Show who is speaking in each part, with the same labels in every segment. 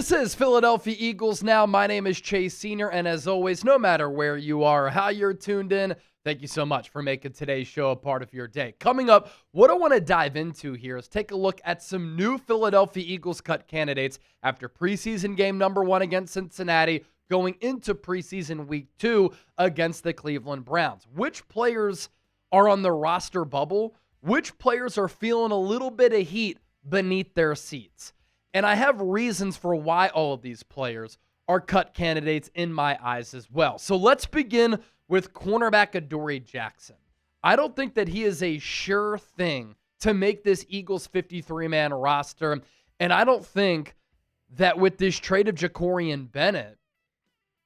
Speaker 1: This is Philadelphia Eagles Now. My name is Chase Sr., and as always, no matter where you are or how you're tuned in, thank you so much for making today's show a part of your day. Coming up, what I want to dive into here is take a look at some new Philadelphia Eagles cut candidates after preseason game number 1 against Cincinnati, going into preseason week 2 against the Cleveland Browns. Which players are on the roster bubble? Which players are feeling a little bit of heat beneath their seats? And I have reasons for why all of these players are cut candidates in my eyes as well. So let's begin with cornerback Adoree Jackson. I don't think that he is a sure thing to make this Eagles 53-man roster. And I don't think that with this trade of Jakorian Bennett,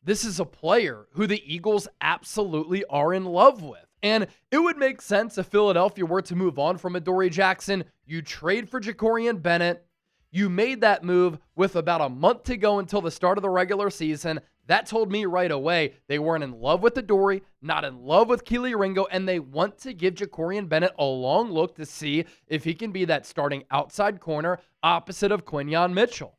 Speaker 1: this is a player who the Eagles absolutely are in love with. And it would make sense if Philadelphia were to move on from Adoree Jackson. You trade for Jakorian Bennett. You made that move with about a month to go until the start of the regular season. That told me right away they weren't in love with Adoree, not in love with Kelee Ringo, and they want to give Jakorian Bennett a long look to see if he can be that starting outside corner opposite of Quinyon Mitchell.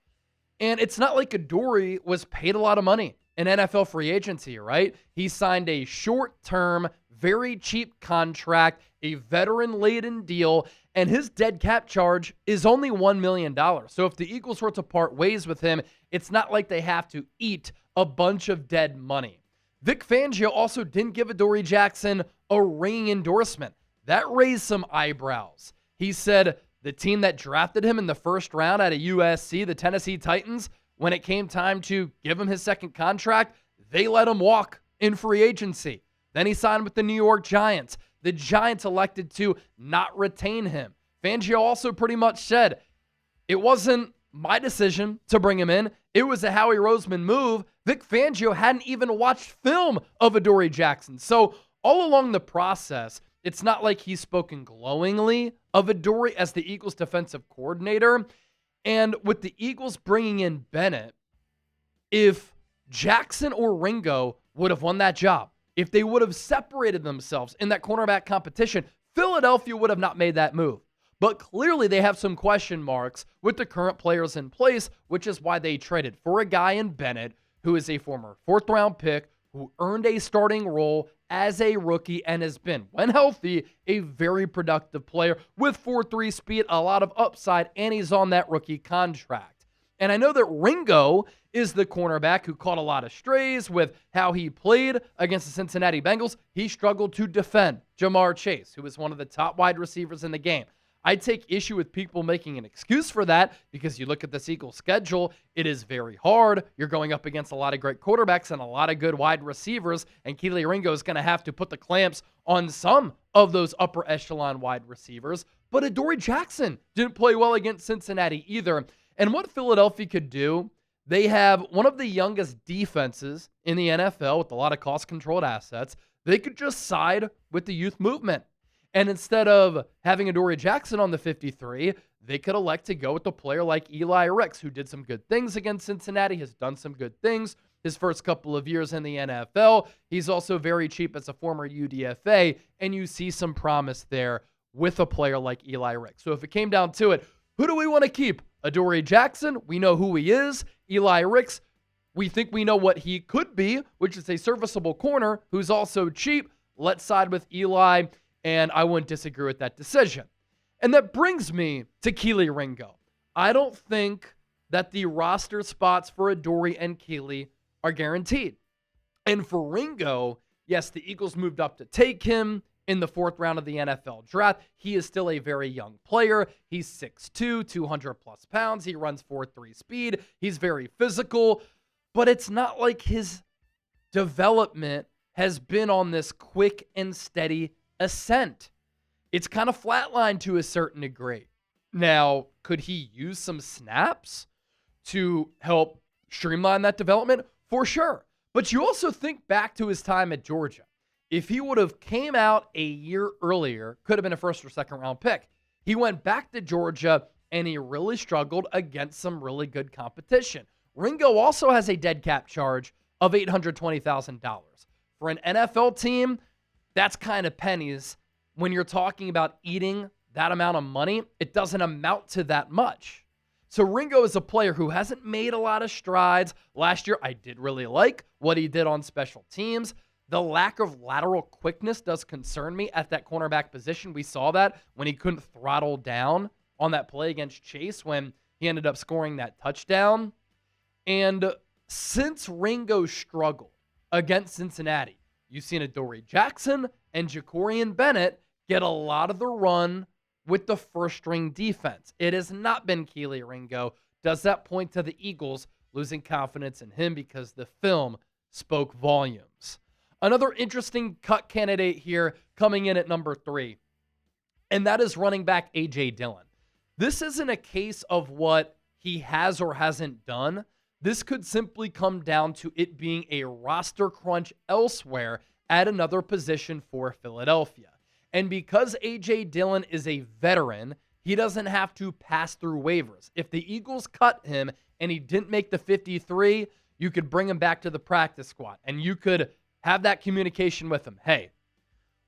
Speaker 1: And it's not like Adoree was paid a lot of money in NFL free agency, right? He signed a short-term, very cheap contract, a veteran-laden deal, and his dead cap charge is only $1 million. So if the Eagles were to part ways with him, it's not like they have to eat a bunch of dead money. Vic Fangio also didn't give Adoree Jackson a ringing endorsement. That raised some eyebrows. He said the team that drafted him in the first round out of USC, the Tennessee Titans, when it came time to give him his second contract, they let him walk in free agency. Then he signed with the New York Giants. The Giants elected to not retain him. Fangio also pretty much said, it wasn't my decision to bring him in. It was a Howie Roseman move. Vic Fangio hadn't even watched film of Adoree Jackson. So all along the process, it's not like he's spoken glowingly of Adoree as the Eagles defensive coordinator. And with the Eagles bringing in Bennett, if Jackson or Ringo would have won that job, if they would have separated themselves in that cornerback competition, Philadelphia would have not made that move. But clearly they have some question marks with the current players in place, which is why they traded for a guy in Bennett who is a former fourth-round pick who earned a starting role as a rookie and has been, when healthy, a very productive player with 4.3 speed, a lot of upside, and he's on that rookie contract. And I know that Ringo is the cornerback who caught a lot of strays with how he played against the Cincinnati Bengals. He struggled to defend Jamar Chase, who is one of the top wide receivers in the game. I take issue with people making an excuse for that because you look at this Eagles schedule, it is very hard. You're going up against a lot of great quarterbacks and a lot of good wide receivers, and Keely Ringo is going to have to put the clamps on some of those upper echelon wide receivers. But Adoree Jackson didn't play well against Cincinnati either. And what Philadelphia could do, they have one of the youngest defenses in the NFL with a lot of cost-controlled assets. They could just side with the youth movement. And instead of having Adoree Jackson on the 53, they could elect to go with a player like Eli Ricks, who did some good things against Cincinnati, has done some good things his first couple of years in the NFL. He's also very cheap as a former UDFA, and you see some promise there with a player like Eli Ricks. So if it came down to it, who do we want to keep? Adoree Jackson, we know who he is. Eli Ricks, we think we know what he could be, which is a serviceable corner who's also cheap. Let's side with Eli, and I wouldn't disagree with that decision. And that brings me to Keely Ringo. I don't think that the roster spots for Adoree and Keely are guaranteed. And for Ringo, yes, the Eagles moved up to take him in the 4th round of the NFL draft. He is still a very young player. He's 6'2", 200 plus pounds. He runs 4.3 speed. He's very physical, but it's not like his development has been on this quick and steady ascent. It's kind of flatlined to a certain degree. Now, could he use some snaps to help streamline that development? For sure. But you also think back to his time at Georgia. If he would have came out a year earlier, could have been a 1st or 2nd round pick. He went back to Georgia and he really struggled against some really good competition. Ringo also has a dead cap charge of $820,000. For an NFL team, that's kind of pennies. When you're talking about eating that amount of money, it doesn't amount to that much. So Ringo is a player who hasn't made a lot of strides. Last year, I did really like what he did on special teams. The lack of lateral quickness does concern me at that cornerback position. We saw that when he couldn't throttle down on that play against Chase when he ended up scoring that touchdown. And since Ringo struggled against Cincinnati, you've seen Adoree Jackson and Bennett get a lot of the run with the first-string defense. It has not been Kelee Ringo. Does that point to the Eagles losing confidence in him because the film spoke volumes? Another interesting cut candidate here coming in at number 3, and that is running back A.J. Dillon. This isn't a case of what he has or hasn't done. This could simply come down to it being a roster crunch elsewhere at another position for Philadelphia. And because A.J. Dillon is a veteran, he doesn't have to pass through waivers. If the Eagles cut him and he didn't make the 53, you could bring him back to the practice squad and you could have that communication with him. Hey,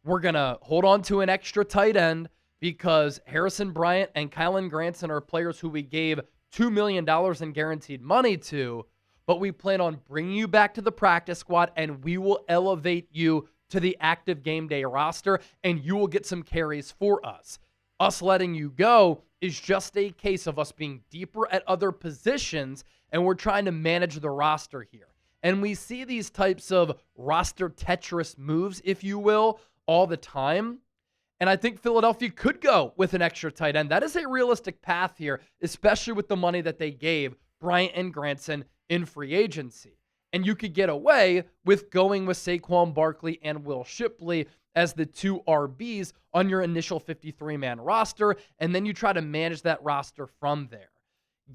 Speaker 1: we're going to hold on to an extra tight end because Harrison Bryant and Kylan Granson are players who we gave $2 million in guaranteed money to, but we plan on bringing you back to the practice squad and we will elevate you to the active game day roster and you will get some carries for us. Us letting you go is just a case of us being deeper at other positions and we're trying to manage the roster here. And we see these types of roster Tetris moves, if you will, all the time. And I think Philadelphia could go with an extra tight end. That is a realistic path here, especially with the money that they gave Bryant and Granson in free agency. And you could get away with going with Saquon Barkley and Will Shipley as the 2 RBs on your initial 53-man roster, and then you try to manage that roster from there.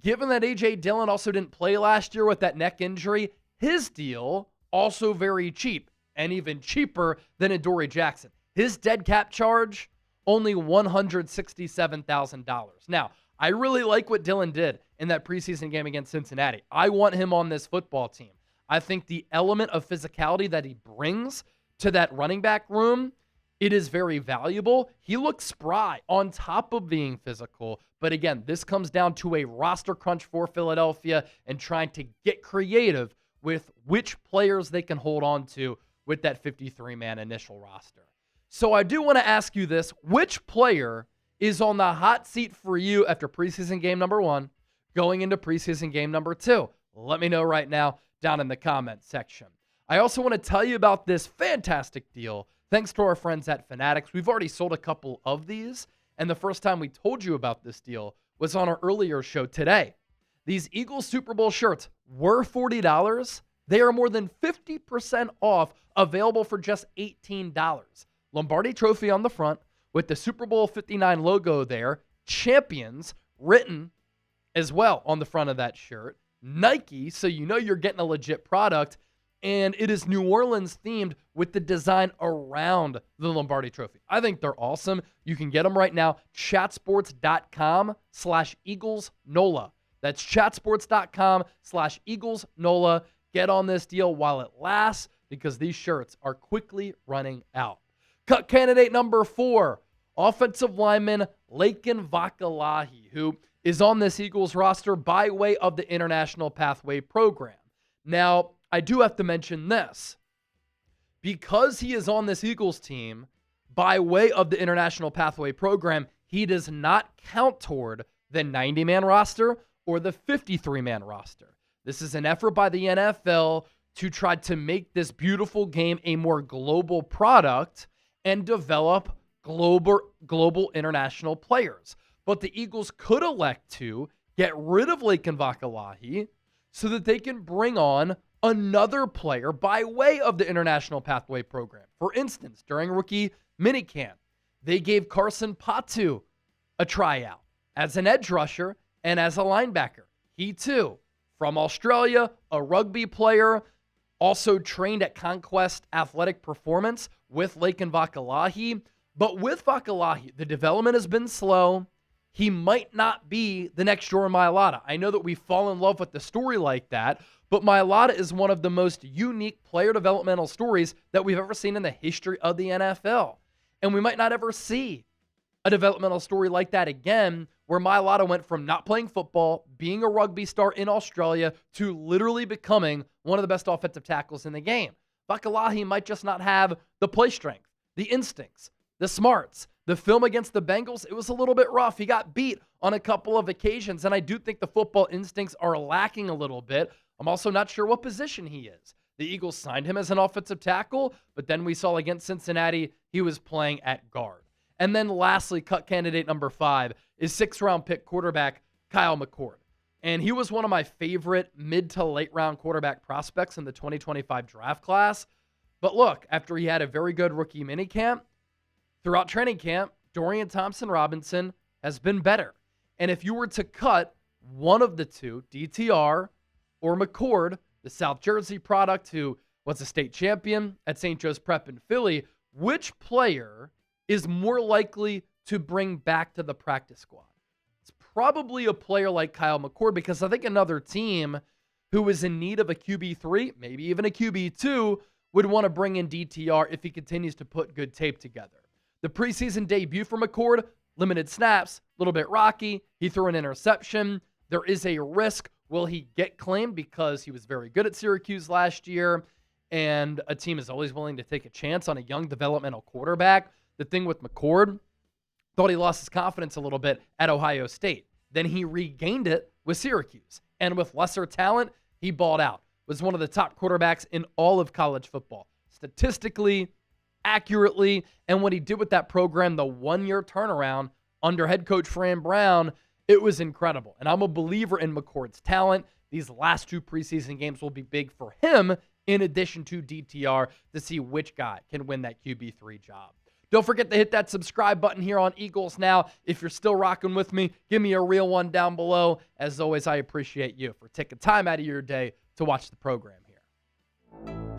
Speaker 1: Given that A.J. Dillon also didn't play last year with that neck injury, his deal also very cheap, and even cheaper than Adoree Jackson. His dead cap charge, only $167,000. Now, I really like what Dillon did in that preseason game against Cincinnati. I want him on this football team. I think the element of physicality that he brings to that running back room, it is very valuable. He looks spry on top of being physical. But again, this comes down to a roster crunch for Philadelphia and trying to get creative with which players they can hold on to with that 53-man initial roster. So I do want to ask you this. Which player is on the hot seat for you after preseason game number 1, going into preseason game number 2? Let me know right now down in the comments section. I also want to tell you about this fantastic deal. Thanks to our friends at Fanatics. We've already sold a couple of these, and the first time we told you about this deal was on our earlier show today. These Eagles Super Bowl shirts were $40. They are more than 50% off, available for just $18. Lombardi trophy on the front with the Super Bowl 59 logo there. Champions written as well on the front of that shirt. Nike, so you know you're getting a legit product. And it is New Orleans themed with the design around the Lombardi trophy. I think they're awesome. You can get them right now. Chatsports.com/EaglesNola. That's chatsports.com/EaglesNola. Get on this deal while it lasts because these shirts are quickly running out. Cut candidate number 4, offensive lineman Laiken Vakalahi, who is on this Eagles roster by way of the International Pathway Program. Now, I do have to mention this. Because he is on this Eagles team by way of the International Pathway Program, he does not count toward the 90-man roster or the 53-man roster. This is an effort by the NFL to try to make this beautiful game a more global product and develop global international players. But the Eagles could elect to get rid of Laiken Vakalahi so that they can bring on another player by way of the International Pathway Program. For instance, during rookie minicamp, they gave Carson Patu a tryout as an edge rusher and as a linebacker. He too, from Australia, a rugby player, also trained at Conquest Athletic Performance with Laiken Vakalahi. But with Vakalahi, the development has been slow. He might not be the next Jordan Mailata. I know that we fall in love with the story like that, but Mailata is one of the most unique player developmental stories that we've ever seen in the history of the NFL. And we might not ever see a developmental story like that again, where Mailata went from not playing football, being a rugby star in Australia, to literally becoming one of the best offensive tackles in the game. Vakalahi might just not have the play strength, the instincts, the smarts. The film against the Bengals, it was a little bit rough. He got beat on a couple of occasions, and I do think the football instincts are lacking a little bit. I'm also not sure what position he is. The Eagles signed him as an offensive tackle, but then we saw against Cincinnati, he was playing at guard. And then lastly, cut candidate number 5 is 6th-round pick quarterback Kyle McCord. And he was one of my favorite mid to late round quarterback prospects in the 2025 draft class. But look, after he had a very good rookie minicamp, throughout training camp, Dorian Thompson-Robinson has been better. And if you were to cut one of the two, DTR or McCord, the South Jersey product who was a state champion at St. Joe's Prep in Philly, which player is more likely to bring back to the practice squad? It's probably a player like Kyle McCord, because I think another team who is in need of a QB3, maybe even a QB2, would want to bring in DTR if he continues to put good tape together. The preseason debut for McCord, limited snaps, a little bit rocky. He threw an interception. There is a risk. Will he get claimed because he was very good at Syracuse last year, and a team is always willing to take a chance on a young developmental quarterback? The thing with McCord, thought he lost his confidence a little bit at Ohio State. Then he regained it with Syracuse. And with lesser talent, he balled out. Was one of the top quarterbacks in all of college football. Statistically, accurately, and what he did with that program, the 1-year turnaround under head coach Fran Brown, it was incredible. And I'm a believer in McCord's talent. These last 2 preseason games will be big for him, in addition to DTR, to see which guy can win that QB3 job. Don't forget to hit that subscribe button here on Eagles Now. If you're still rocking with me, give me a real one down below. As always, I appreciate you for taking time out of your day to watch the program here.